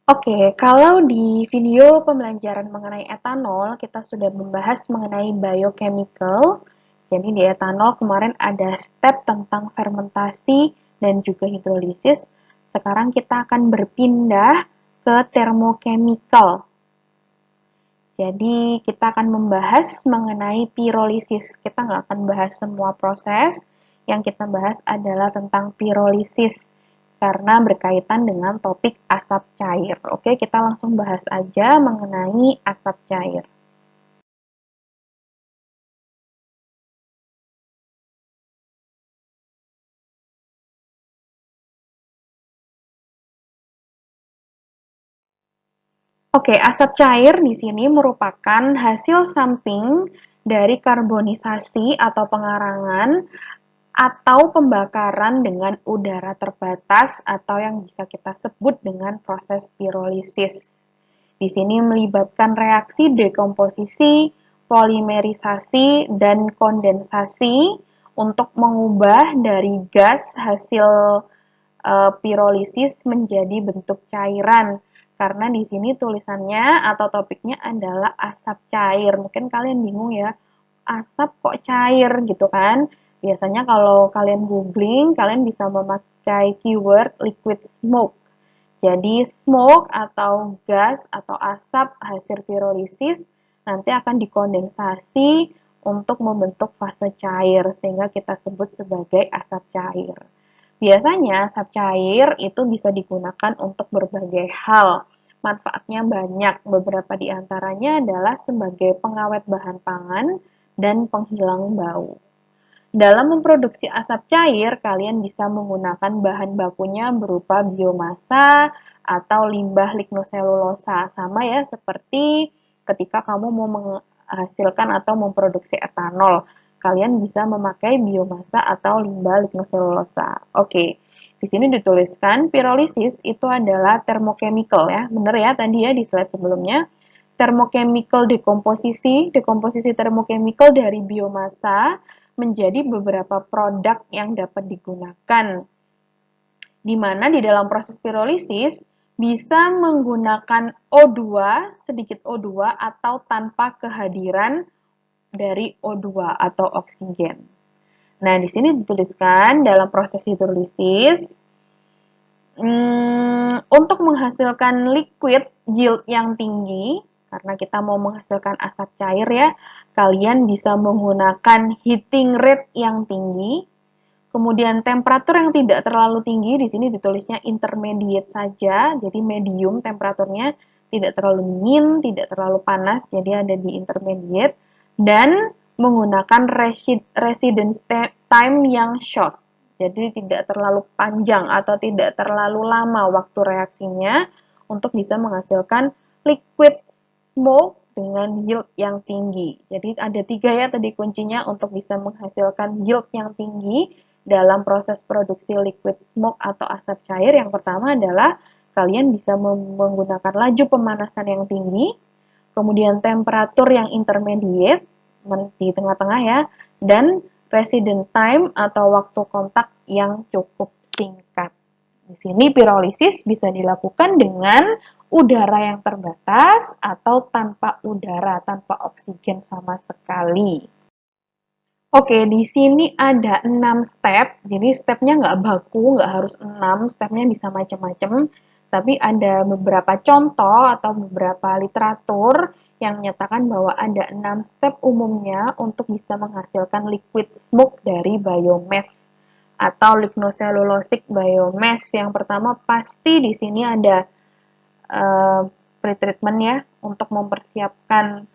Oke, kalau di video pembelajaran mengenai etanol, kita sudah membahas mengenai biochemical. Jadi di etanol kemarin ada step tentang fermentasi dan juga hidrolisis. Sekarang kita akan berpindah ke thermochemical. Jadi kita akan membahas mengenai pirolisis. Kita nggak akan bahas semua proses, yang kita bahas adalah tentang pirolisis karena berkaitan dengan topik asap cair. Oke, kita langsung bahas aja mengenai asap cair. Oke, asap cair di sini merupakan hasil samping dari karbonisasi atau pengarangan atau pembakaran dengan udara terbatas atau yang bisa kita sebut dengan proses pirolisis. Di sini melibatkan reaksi dekomposisi, polimerisasi, dan kondensasi untuk mengubah dari gas hasil pirolisis menjadi bentuk cairan. Karena di sini tulisannya atau topiknya adalah asap cair. Mungkin kalian bingung ya, asap kok cair gitu kan? Biasanya kalau kalian googling, kalian bisa memakai keyword liquid smoke. Jadi smoke atau gas atau asap hasil pirolisis nanti akan dikondensasi untuk membentuk fase cair sehingga kita sebut sebagai asap cair. Biasanya asap cair itu bisa digunakan untuk berbagai hal. Manfaatnya banyak, beberapa di antaranya adalah sebagai pengawet bahan pangan dan penghilang bau. Dalam memproduksi asap cair, kalian bisa menggunakan bahan bakunya berupa biomasa atau limbah lignoselulosa. Sama ya seperti ketika kamu mau menghasilkan atau memproduksi etanol. Kalian bisa memakai biomasa atau limbah lignoselulosa. Oke, di sini dituliskan pirolisis itu adalah thermochemical ya. Benar ya tadi ya di slide sebelumnya. Thermochemical dekomposisi thermochemical dari biomasa menjadi beberapa produk yang dapat digunakan. Di mana di dalam proses pirolisis bisa menggunakan O2, sedikit O2 atau tanpa kehadiran dari O2 atau oksigen. Nah, di sini dituliskan dalam proses hidrolisis untuk menghasilkan liquid yield yang tinggi, karena kita mau menghasilkan asap cair ya, kalian bisa menggunakan heating rate yang tinggi, kemudian temperatur yang tidak terlalu tinggi, di sini ditulisnya intermediate saja, jadi medium temperaturnya, tidak terlalu dingin, tidak terlalu panas, jadi ada di intermediate, dan menggunakan residence time yang short. Jadi tidak terlalu panjang atau tidak terlalu lama waktu reaksinya untuk bisa menghasilkan liquid smoke dengan yield yang tinggi. Jadi ada 3 ya tadi kuncinya untuk bisa menghasilkan yield yang tinggi dalam proses produksi liquid smoke atau asap cair. Yang pertama adalah kalian bisa menggunakan laju pemanasan yang tinggi, kemudian temperatur yang intermediate di tengah-tengah ya, dan resident time atau waktu kontak yang cukup singkat. Di sini pirolisis bisa dilakukan dengan udara yang terbatas atau tanpa udara, tanpa oksigen sama sekali. Oke, di sini ada 6 step. Jadi stepnya nggak baku, nggak harus 6, stepnya bisa macam-macam. Tapi ada beberapa contoh atau beberapa literatur yang menyatakan bahwa ada 6 step umumnya untuk bisa menghasilkan liquid smoke dari biomass atau lignocellulosic biomass. Yang pertama pasti di sini ada pretreatment ya untuk mempersiapkan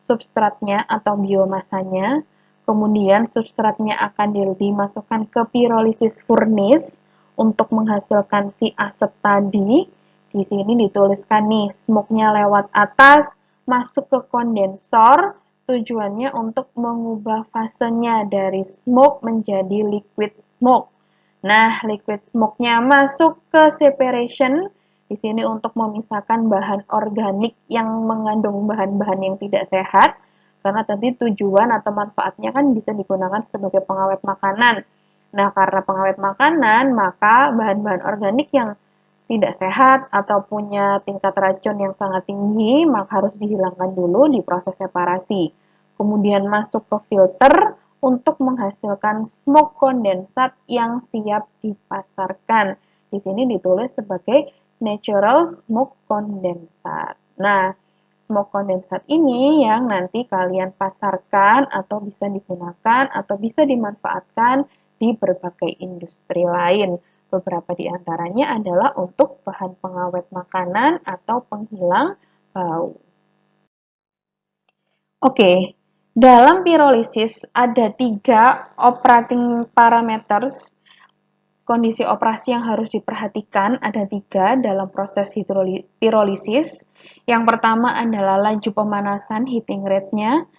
substratnya atau biomasanya. Kemudian substratnya akan dimasukkan ke pyrolysis furnace untuk menghasilkan si asap tadi. Di sini dituliskan nih, smoke-nya lewat atas, masuk ke kondensor, tujuannya untuk mengubah fasenya dari smoke menjadi liquid smoke. Nah, liquid smoke-nya masuk ke separation, di sini untuk memisahkan bahan organik yang mengandung bahan-bahan yang tidak sehat, karena tadi tujuan atau manfaatnya kan bisa digunakan sebagai pengawet makanan. Nah, karena pengawet makanan, maka bahan-bahan organik yang tidak sehat atau punya tingkat racun yang sangat tinggi, maka harus dihilangkan dulu di proses separasi. Kemudian masuk ke filter untuk menghasilkan smoke kondensat yang siap dipasarkan. Di sini ditulis sebagai natural smoke kondensat. Nah, smoke kondensat ini yang nanti kalian pasarkan atau bisa digunakan atau bisa dimanfaatkan di berbagai industri lain. Beberapa di antaranya adalah untuk bahan pengawet makanan atau penghilang bau. Oke, dalam pirolisis ada 3 operating parameters kondisi operasi yang harus diperhatikan. Ada 3 dalam proses pirolisis. Yang pertama adalah laju pemanasan, heating rate-nya.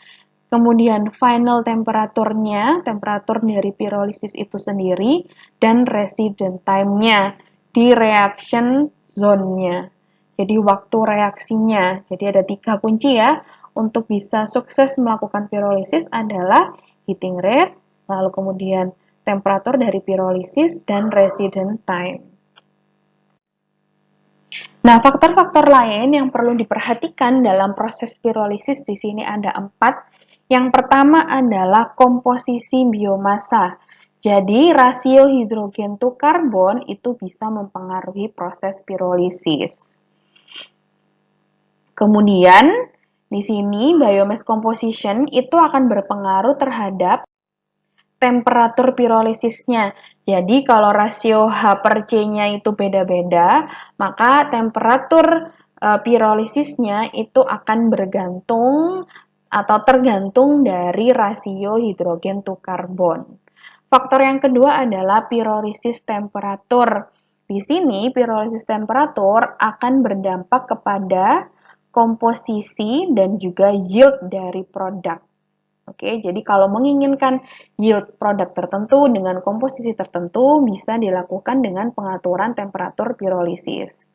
Kemudian final temperaturnya, temperatur dari pirolisis itu sendiri, dan resident time-nya di reaction zone-nya. Jadi waktu reaksinya. Jadi ada 3 kunci ya. Untuk bisa sukses melakukan pirolisis adalah heating rate, lalu kemudian temperatur dari pirolisis, dan resident time. Nah, faktor-faktor lain yang perlu diperhatikan dalam proses pirolisis di sini ada 4. Yang pertama adalah komposisi biomasa. Jadi, rasio hidrogen to karbon itu bisa mempengaruhi proses pirolisis. Kemudian, di sini biomass composition itu akan berpengaruh terhadap temperatur pirolisisnya. Jadi kalau rasio H per C-nya itu beda-beda, maka temperatur pirolisisnya itu akan bergantung atau tergantung dari rasio hidrogen to karbon. Faktor yang kedua adalah pirolisis temperatur. Di sini pirolisis temperatur akan berdampak kepada komposisi dan juga yield dari produk. Oke, jadi kalau menginginkan yield produk tertentu dengan komposisi tertentu bisa dilakukan dengan pengaturan temperatur pirolisis.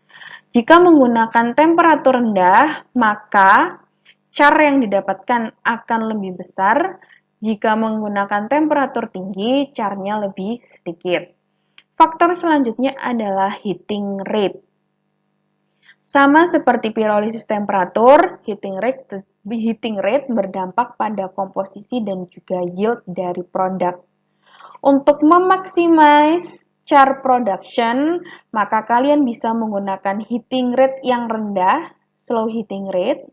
Jika menggunakan temperatur rendah, maka char yang didapatkan akan lebih besar. Jika menggunakan temperatur tinggi, charnya lebih sedikit. Faktor selanjutnya adalah heating rate. Sama seperti pirolisis temperatur, heating rate berdampak pada komposisi dan juga yield dari produk. Untuk memaksimais char production, maka kalian bisa menggunakan heating rate yang rendah, slow heating rate.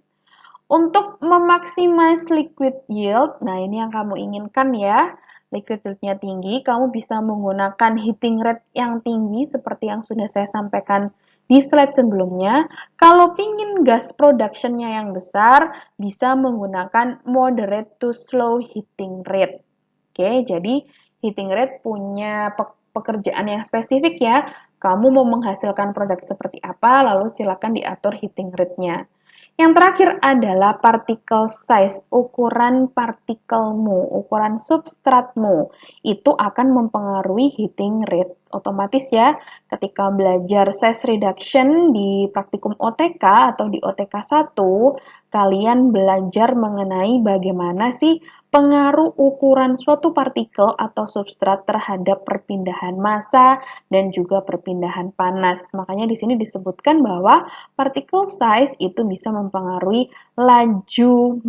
Untuk memaksimais liquid yield, nah ini yang kamu inginkan ya, liquid yield-nya tinggi, kamu bisa menggunakan heating rate yang tinggi seperti yang sudah saya sampaikan di slide sebelumnya. Kalau pingin gas production-nya yang besar, bisa menggunakan moderate to slow heating rate. Oke, jadi heating rate punya pekerjaan yang spesifik ya. Kamu mau menghasilkan produk seperti apa, lalu silakan diatur heating rate-nya. Yang terakhir adalah particle size, ukuran partikelmu, ukuran substratmu. Itu akan mempengaruhi heating rate. Otomatis ya, ketika belajar size reduction di praktikum OTK atau di OTK 1, kalian belajar mengenai bagaimana sih pengaruh ukuran suatu partikel atau substrat terhadap perpindahan massa dan juga perpindahan panas. Makanya di sini disebutkan bahwa particle size itu bisa mempengaruhi laju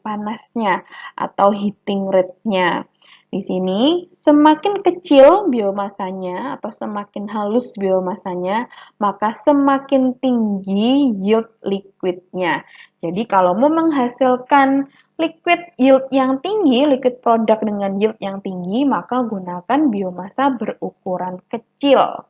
panasnya atau heating rate-nya. Di sini semakin kecil biomasanya atau semakin halus biomasanya, maka semakin tinggi yield liquidnya. Jadi kalau mau menghasilkan liquid yield yang tinggi, liquid produk dengan yield yang tinggi, maka gunakan biomasa berukuran kecil.